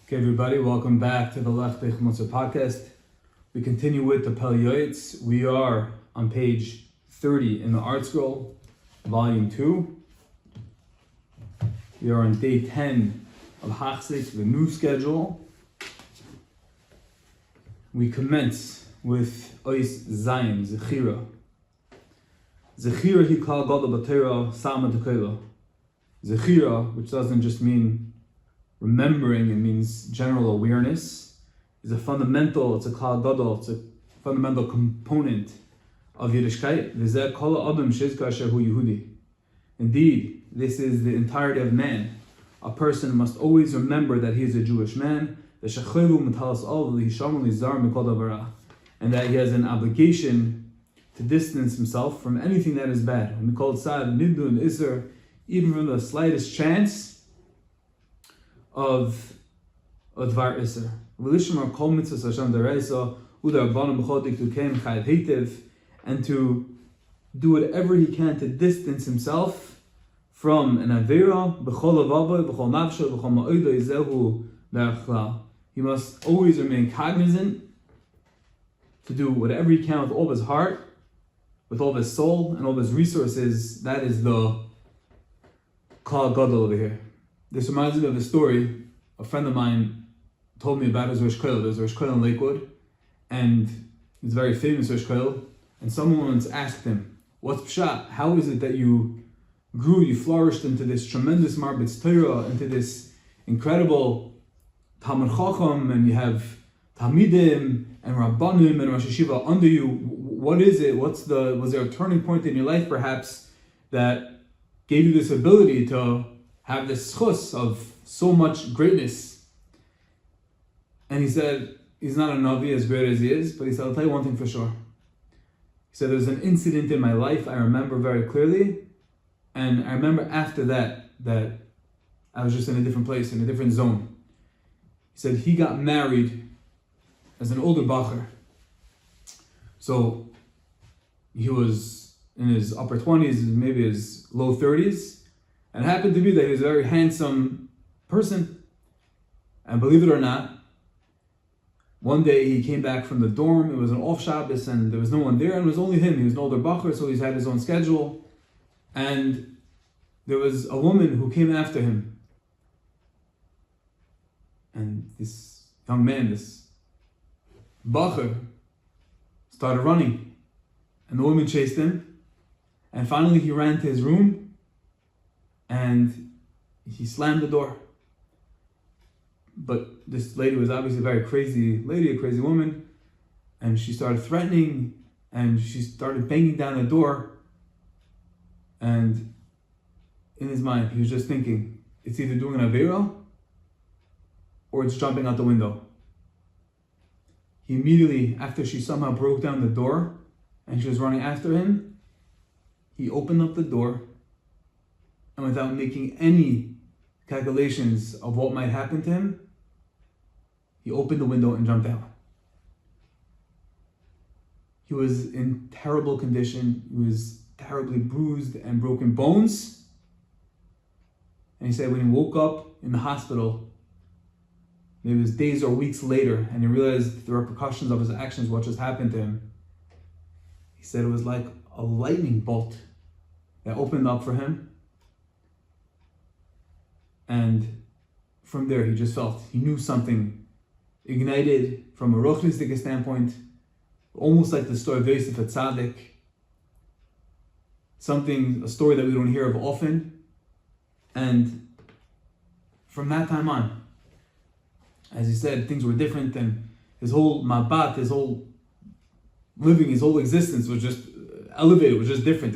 Okay, everybody, welcome back to the Lech Bech Moshe podcast. We continue with the Pele Yoeitz. We are on page 30 in the Art Scroll, volume 2. We are on day 10 of Hachzik, the new schedule. We commence with Ois Zayin, Zechira. Zechira hi kal gadol b'Torah sama tekela. Zechira, which doesn't just mean remembering, it means general awareness, is a fundamental, it's a klal gadol, it's a fundamental component of Yiddishkeit. V'zeh kol adam shizka asher hu Yehudi. Indeed, this is the entirety of man. A person must always remember that he is a Jewish man, and that he has an obligation to distance himself from anything that is bad. When we call it sad, niddu, and iser, even from the slightest chance of dvar iser. And to do whatever he can to distance himself from an avera. He must always remain cognizant to do whatever he can with all of his heart, with all of his soul, and all of his resources. That is the klal gadol over here. This reminds me of a story a friend of mine told me about his Rosh Koil. There's a Rosh Koil in Lakewood, and it's a very famous Rosh Koil. And someone once asked him, "What's pshat? How is it that you grew, you flourished into this tremendous marbitz Torah, into this incredible Talmud Chacham, and you have Talmidim and Rabbanim and Rosh Hashiva under you? What is it? Was there a turning point in your life, perhaps, that gave you this ability to have this chus of so much greatness?" And he said, he's not a Navi as great as he is, but he said, "I'll tell you one thing for sure." He said, "There's an incident in my life I remember very clearly, and I remember after that I was just in a different place, in a different zone." He said he got married as an older bacher. So he was in his upper 20s, maybe his low 30s, and it happened to be that he was a very handsome person. And believe it or not, one day he came back from the dorm, it was an off Shabbos, and there was no one there, and it was only him. He was an older bacher, so he's had his own schedule. And there was a woman who came after him. And this young man, this bacher, started running. And the woman chased him. And finally he ran to his room, and he slammed the door. But this lady was obviously a very crazy lady, a crazy woman, and she started threatening, and she started banging down the door. And in his mind, he was just thinking, it's either doing an avera or it's jumping out the window. He immediately, after she somehow broke down the door and she was running after him, he opened up the door, and without making any calculations of what might happen to him, he opened the window and jumped out. He was in terrible condition. He was terribly bruised and broken bones. And he said when he woke up in the hospital, maybe it was days or weeks later, and he realized the repercussions of his actions, what just happened to him, he said it was like a lightning bolt that opened up for him. And from there, he just felt, he knew something ignited from a ruchnistic standpoint, almost like the story of Yosef at Tzaddik. A story that we don't hear of often. And from that time on, as he said, things were different, and his whole mabat, his whole living, his whole existence was just elevated, was just different.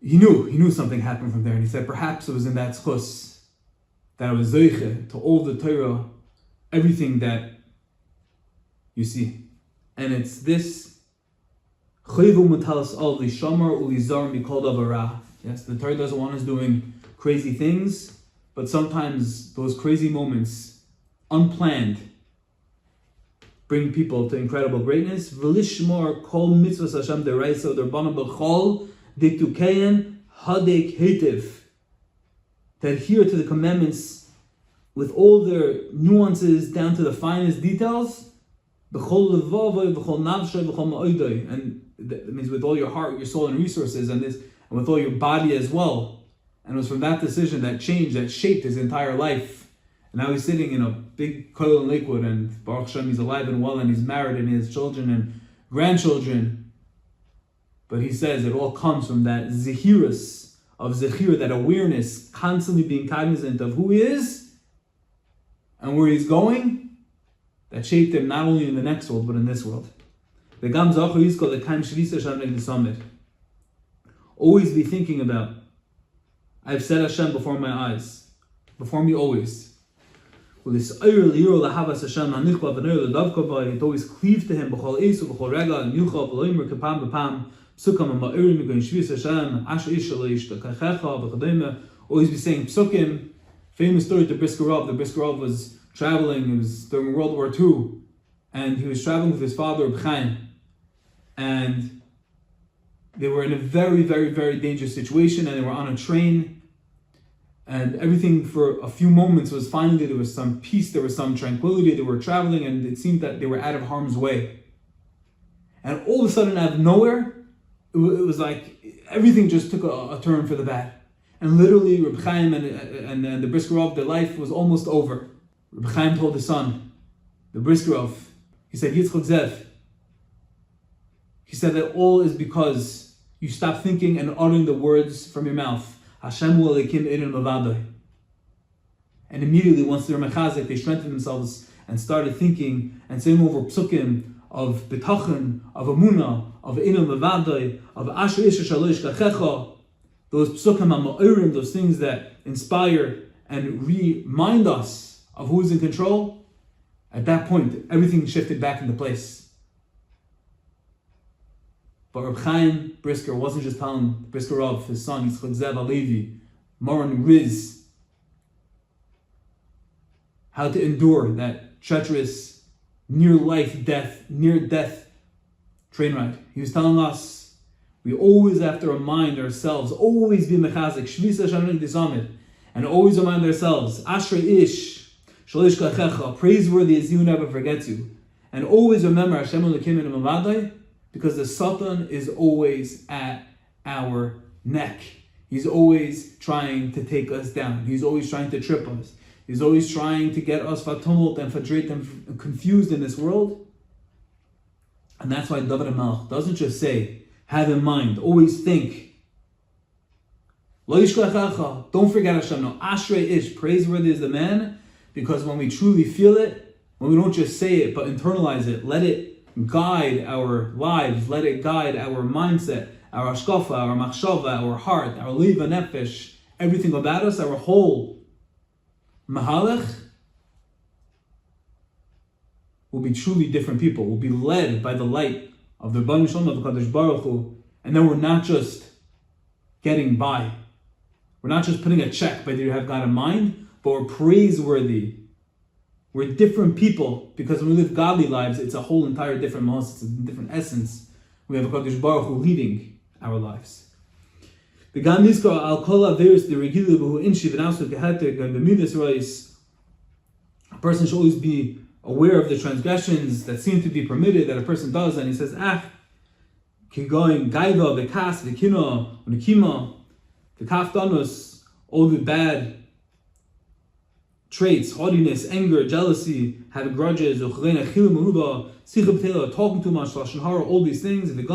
He knew something happened from there, and he said perhaps it was in that schus that I was zeiche to all the Torah, everything that you see. And it's this chayvu mutalas al lishamar ulizar mikol davara. Yes, the Torah doesn't want us doing crazy things, but sometimes those crazy moments, unplanned, bring people to incredible greatness. V'lishmor kol mitzvahs Hashem deraisa d'rabbanan b'chol diktukein hadek hetiv. To adhere to the commandments with all their nuances down to the finest details. And that means with all your heart, your soul, and resources, and with all your body as well. And it was from that decision, that change, that shaped his entire life. And now he's sitting in a big kollel in Lakewood, and Baruch Hashem, he's alive and well, and he's married, and he has children and grandchildren. But he says it all comes from that zechirus of zechir, that awareness, constantly being cognizant of who he is and where he's going, that shaped him not only in the next world, but in this world. Always be thinking about, I've set Hashem before my eyes, before me always. It always cleave to him, always be saying psukim. Famous story to Brisker Rav. The Brisker Rav was traveling, it was during World War II, and he was traveling with his father, Reb Chaim, and they were in a very, very, very dangerous situation, and they were on a train, and everything for a few moments was finally, there was some peace, there was some tranquility, they were traveling, and it seemed that they were out of harm's way. And all of a sudden, out of nowhere, it was like everything just took a turn for the bad. And literally, Reb Chaim and the Brisker Rav, their life was almost over. Reb Chaim told his son, the Brisker Rav, he said, Yitzchak Zev, he said that all is because you stop thinking and uttering the words from your mouth. Hashem hu Elokim einu mevadai. And immediately, once they were mechazik, they strengthened themselves and started thinking and saying over psukim of bitachon, of emunah, of einu mevadai, of asher isha shalosh kachecha. Those psukim ha'ma'orim, those things that inspire and remind us of who is in control. At that point, everything shifted back into place. But Reb Chaim Brisker wasn't just telling Brisker Rav, his son, Yitzchak Zev Alevi, Moran Riz, how to endure that treacherous, near-death train ride. He was telling us, we always have to remind ourselves, always be mechazik, shvisa shamrik disamid, and always remind ourselves, ashrei ish, shalish kachecha, praiseworthy is he who never forgets you. And always remember Hashem Elokim einu mevadai, because the Satan is always at our neck. He's always trying to take us down. He's always trying to trip us. He's always trying to get us fatumult and fadrit and confused in this world. And that's why David HaMelech doesn't just say, have in mind, always think. Lo yishkach, don't forget Hashem. No, ashrei ish, praiseworthy is the man, because when we truly feel it, when we don't just say it, but internalize it, let it guide our lives, let it guide our mindset, our hashkafa, our machshava, our heart, our liva nefesh, everything about us, our whole mahalach, will be truly different people. We'll be led by the light of the Rebbeinu Shalom of Kadosh Baruch Hu, and then we're not just getting by. We're not just putting a check by that you have God in mind, but we're praiseworthy. We're different people, because when we live godly lives, it's a whole entire different mahos, it's a different essence. We have a Kadosh Baruch Hu leading our lives. A person should always be aware of the transgressions that seem to be permitted that a person does, and he says, gaiva, v'kas, v'kina, v'nikima, v'kaftanus, all the bad traits, haughtiness, anger, jealousy, having grudges, talking too much, all these things, coming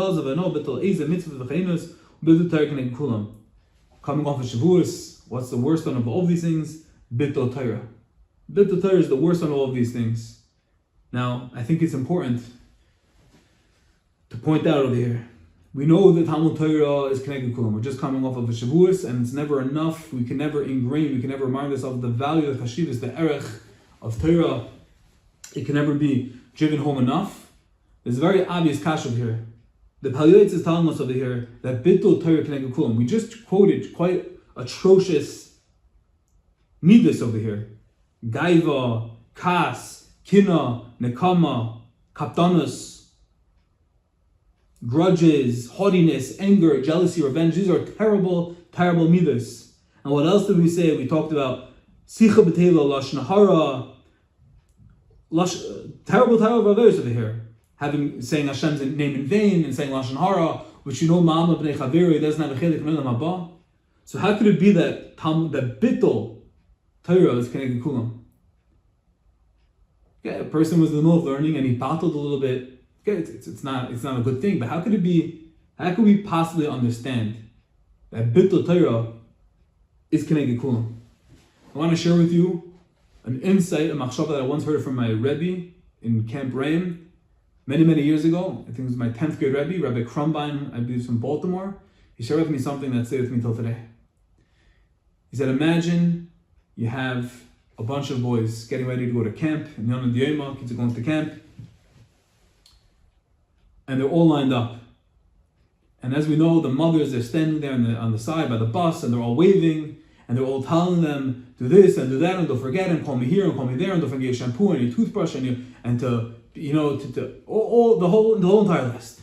off of Shavuos, what's the worst one of all these things? Bittul Torah. Bittul Torah is the worst on all of these things. Now, I think it's important to point out over here. We know that Talmud Torah is connected to Kulam. We're just coming off of a Shavuos, and it's never enough. We can never ingrain, we can never remind ourselves of the value of the Chashivas, the Erech of Torah. It can never be driven home enough. There's a very obvious kash over here. The Yoeitz is telling us over here that Bittul Torah connected to Kulam. We just quoted quite atrocious needless over here. Gaiva, Kas, Kina, Nekama, Kaptanus, grudges, haughtiness, anger, jealousy, revenge. These are terrible, terrible midas. And what else did we say? We talked about Sicha b'teila lashon hara, terrible others over here, saying Hashem's name in vain and saying lashon hara, which you know ma'ama b'nei chaveri doesn't have a chelik in olam haba. So how could it be that that bittul Torah is keneged kulam? Okay, a person was in the middle of learning and he battled a little bit. Okay, it's not a good thing. But how could it be? How could we possibly understand that bittul Torah is keneged kulam? I want to share with you an insight, a machshava that I once heard from my Rebbe in Camp Reim many years ago. I think it was my 10th grade Rebbe, Rabbi Krumbein, I believe from Baltimore. He shared with me something that stayed with me till today. He said, imagine you have a bunch of boys getting ready to go to camp, and Yom Diyoma, kids are going to camp, and they're all lined up. And as we know, the mothers are standing there on the side by the bus, and they're all waving, and they're all telling them, do this and do that, and don't forget, and call me here and call me there, and don't forget your shampoo and your toothbrush the whole entire list.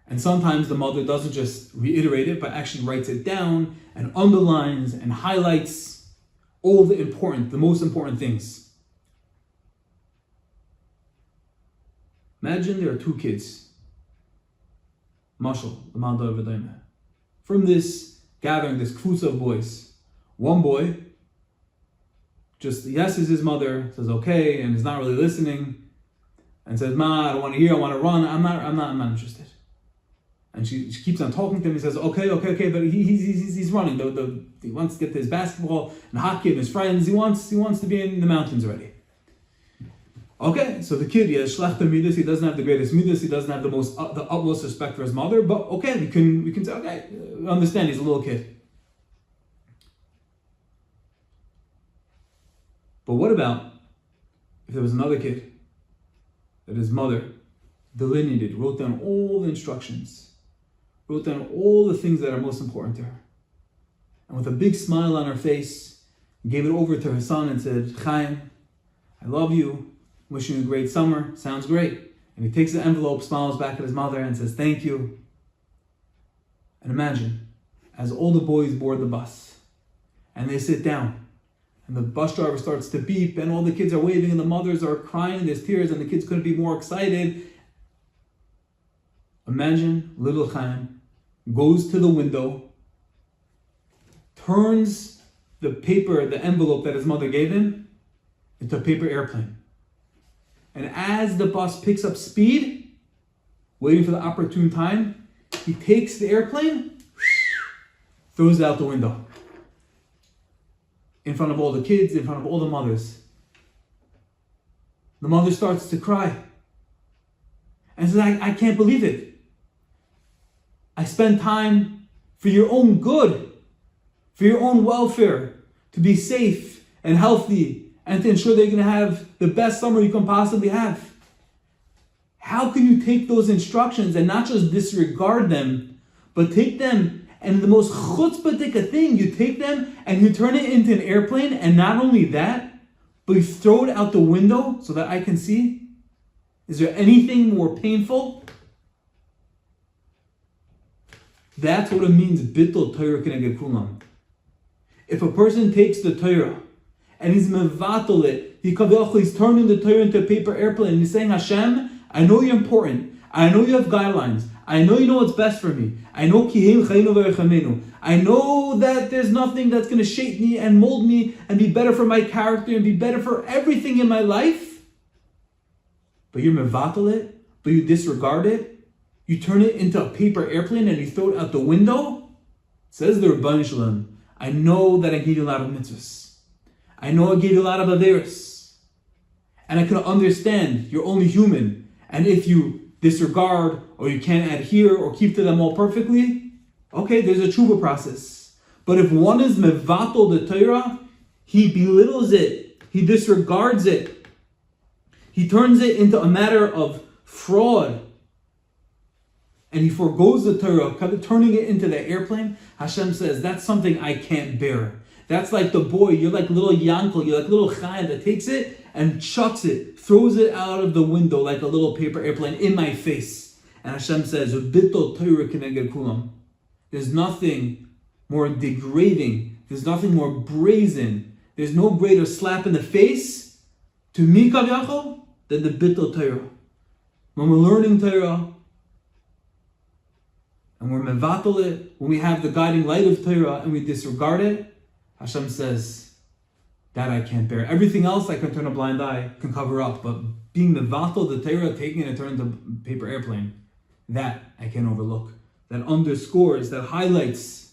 And sometimes the mother doesn't just reiterate it, but actually writes it down and underlines and highlights all the most important things. Imagine there are two kids. Mashal, the Malda of V'daimah. From this gathering, this kfutza of boys, one boy just yeses his mother, says okay, and is not really listening, and says, Ma, I don't want to hear, I want to run, I'm not interested. And she keeps on talking to him. He says, okay, but he's running. He wants to get to his basketball and hockey and his friends. He wants to be in the mountains already. Okay, so the kid, he has shlechter midas. He doesn't have the greatest midas. He doesn't have the utmost respect for his mother. But okay, we can say, okay, understand he's a little kid. But what about if there was another kid that his mother delineated, wrote down all the instructions, wrote down all the things that are most important to her, and with a big smile on her face, gave it over to her son and said, Chaim, I love you, wishing you a great summer, sounds great. And he takes the envelope, smiles back at his mother and says, thank you. And imagine, as all the boys board the bus, and they sit down, and the bus driver starts to beep, and all the kids are waving, and the mothers are crying, there's tears, and the kids couldn't be more excited. Imagine little Chaim goes to the window, turns the envelope that his mother gave him, into a paper airplane. And as the bus picks up speed, waiting for the opportune time, he takes the airplane, throws it out the window. In front of all the kids, in front of all the mothers. The mother starts to cry. And says, I can't believe it. I spend time for your own good, for your own welfare, to be safe and healthy, and to ensure that you're going to have the best summer you can possibly have. How can you take those instructions and not just disregard them, but take them, and the most chutzpah thing, you take them and you turn it into an airplane, and not only that, but you throw it out the window so that I can see? Is there anything more painful? That's what it means, bittul Torah keneged kulam. If a person takes the Torah and he's mevatel it, he's turning the Torah into a paper airplane, and he's saying, Hashem, I know you're important. I know you have guidelines. I know you know what's best for me. I know I know that there's nothing that's going to shape me and mold me and be better for my character and be better for everything in my life. But you mevatel it, but you disregard it. You turn it into a paper airplane and you throw it out the window. Says the Rebbeinu Shalom, I know that I gave you a lot of mitzvahs. I know I gave you a lot of averos. And I can understand you're only human. And if you disregard or you can't adhere or keep to them all perfectly, okay, there's a tshuva process. But if one is mevatel the Torah, he belittles it, he disregards it, he turns it into a matter of fraud, and he forgoes the Torah, turning it into the airplane. Hashem says, that's something I can't bear. That's like the boy, you're like little Yankel, you're like little Chaim that takes it and chucks it, throws it out of the window like a little paper airplane in my face. And Hashem says, bittul Torah keneged kulam. There's nothing more degrading, there's nothing more brazen there's no greater slap in the face to me, Kavyachol, than the Bittul Torah. When we're learning Torah, and we're mevatel it, when we have the guiding light of Torah and we disregard it, Hashem says, that I can't bear. Everything else I can turn a blind eye, can cover up, but being mevatel the Torah, taking it and turning to paper airplane, that I can't overlook. That underscores, that highlights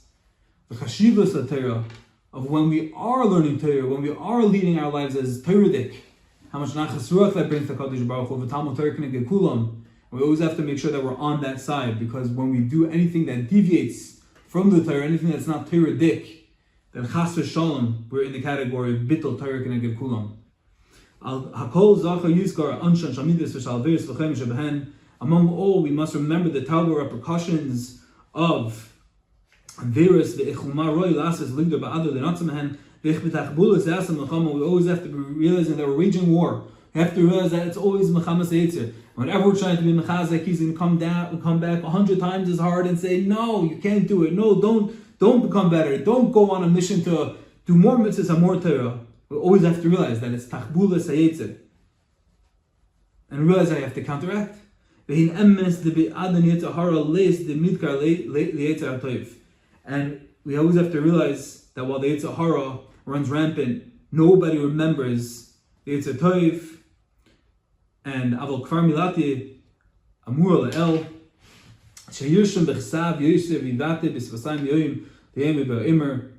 the chashivas of Torah, of when we are learning Torah, when we are leading our lives as Torahdik, how much nachas ruach that brings to Kadosh Baruch Hu, v'talmud Torah k'neged kulam. We always have to make sure that we're on that side, because when we do anything that deviates from the Torah, anything that's not Torahdik, then chas v'shalom, we're in the category of bittul Torah k'neged kulam. Hakol zacha yizkar anshan shamidus v'shalveris v'chem shebehen. Among all, we must remember the terrible repercussions of virus v'echuma roy lasses ligder ba'adar l'natzamehen v'echbetachbulas yasam l'chama. We always have to be realizing that we're waging war. We have to realize that it's always mechamas eitzer. Whenever we're trying to be mechazek, he's going to come down and come back 100 times as hard and say, no, you can't do it. No, don't become better. Don't go on a mission to do more mitzvahs and more Torah. We always have to realize that it's tachbulas hayetzer. And realize I have to counteract. And we always have to realize that while the Yetzer Hara runs rampant, nobody remembers the Yetzer Toiv. And Aval Kvar Milati Amur Le'el Sheyirshim Bechsav Yosef Yidate B'Svasayim Yoyim De'em Be'Imer.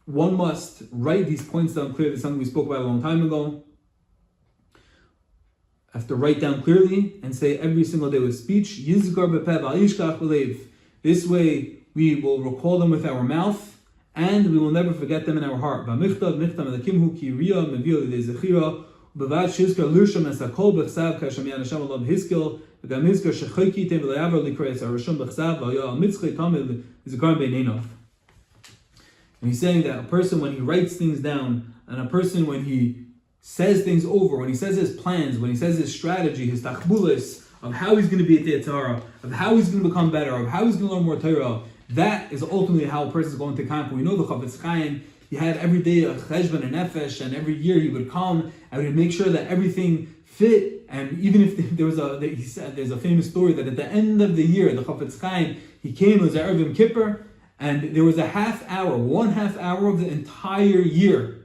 One must write these points down clearly. Something we spoke about a long time ago. I have to write down clearly and say every single day with speech. Yizgar B'Pev Al Yishkach B'Leiv. This way we will recall them with our mouth and we will never forget them in our heart. V'Michtav Michtav Melekimhu Ki Riyah Mevil L'Dei Zechira. B'vad Shizkar Lusham Esakol B'Chsav Kashem Yan Hashem Alav Hiskil V'gam Hiskar Shechoiki Tev L'Yavar L'Kreis Arashum B'Chsav V'Yal Mitzchei Tamid Zikarim Beinenov. And he's saying that a person when he writes things down, and a person when he says things over, when he says his plans, when he says his strategy, his tachbulis, of how he's going to be at the Torah, of how he's going to become better, of how he's going to learn more Torah, that is ultimately how a person is going to conquer. We know the Chafetz Chaim, he had every day a cheshbon and nefesh, and every year he would come and he'd make sure that everything fit. And even if there was he said there's a famous story that at the end of the year, the Chafetz Chaim, he came, it was Erev Yom Kippur, and there was a half hour of the entire year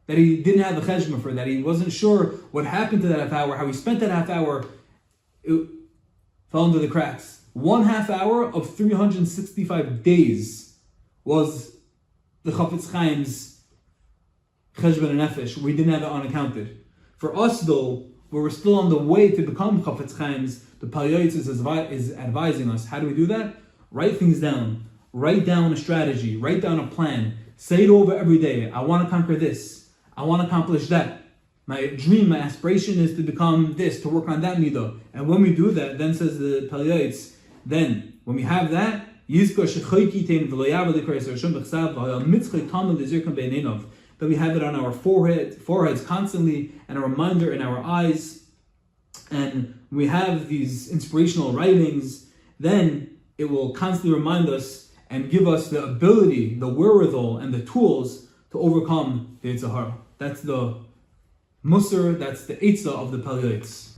that he didn't have the cheshbon for, that he wasn't sure what happened to that half hour, how he spent that half hour. It fell into the cracks. 1 half hour of 365 days was the Chafetz Chaim's cheshbon and nefesh. We didn't have it unaccounted. For us though, where we're still on the way to become Chafetz Chaim's, the Yoeitz is advising us. How do we do that? Write things down. Write down a strategy. Write down a plan. Say it over every day. I want to conquer this. I want to accomplish that. My dream, my aspiration is to become this, to work on that midah. And when we do that, then says the Yoeitz, then when we have that, that we have it on our foreheads constantly, and a reminder in our eyes, and we have these inspirational writings, then it will constantly remind us and give us the ability, the wherewithal, and the tools to overcome the Yetzer Hara. That's the Musar, that's the Eitzah of the Yoeitz.